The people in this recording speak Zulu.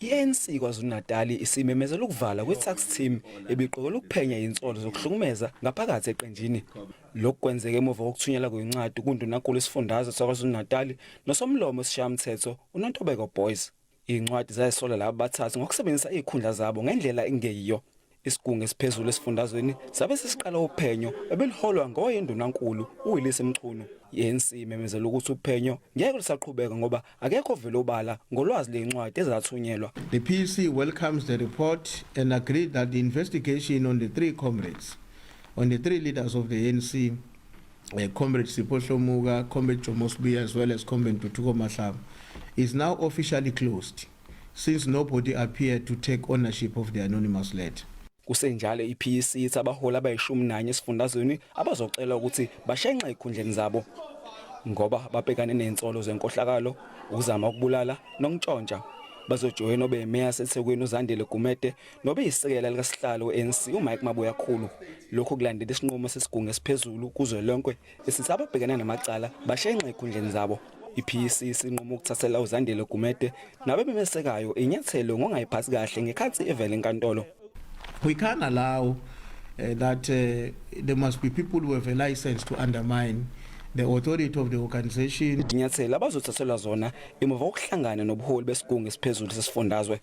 I-ANC KwaZulu-Natal isimemezela ukuvala kwe-tax team ebiqokelwe ukuphenya izinsolo zokuhlukumeza ngaphakathi eqenjini. Lokhu kwenzeke emuva kokuthunyelwa kwencwadi kuNdunankulu isifundazwe saKwaZulu-Natal nosomlomo wesishayamthetho uNontobeko Boys. Incwadi zayisola labo bathathu ngokusebenzisa izikhundla zabo ngendlela engeyiyo. Isigungu esiphezulu esifundazweni sabe sesiqala uphenyo ebeliholwa ngoyindunankulu uWillis Mchunu. I-ANC imemezela ukuthi uphenyo ngeke lusaqhubeka ngoba akekho vele obala ngolwazi lencwadi ezathunyelwa. The PEC welcomes the report and agreed that the investigation on the three comrades, on the three leaders of the ANC, Comrade Sipho Hlomuga, Comrade Jomo Sibiya, as well as Comrade Ntuthuko Mahlangu, is now officially closed, since nobody appeared to take ownership of the anonymous letter. Kusenjalo iPEC ithi abaholi abayishumi esifundazweni abazocela ukuthi bashenxe ezikhundleni zabo ngoba babhekane nezinsolo zenkohlakalo, ukuzama ukubulala nokuntshontsha. Bazojoyina obemeya seThekwini uZandile Gumede nobeyisekela likasihlalo weANC uMike Mabuyakhulu. Lokho kulandela isinqumo sesigungu esiphezulu kuzwe lonke esithi ababhekana namacala bashenxe ezikhundleni zabo. iPEC isinqumo ukuthathela uZandile Gumede nabememesekayo inyathelo ngongayiphathi kahle ngekhathi evela enkantolo. We can't allow that there must be people who have a license to undermine the authority of the organization. Inyathelo abazothathelwa zona emuva kokuhlangana nobuholi besigungu esiphezulu sesifundazwe.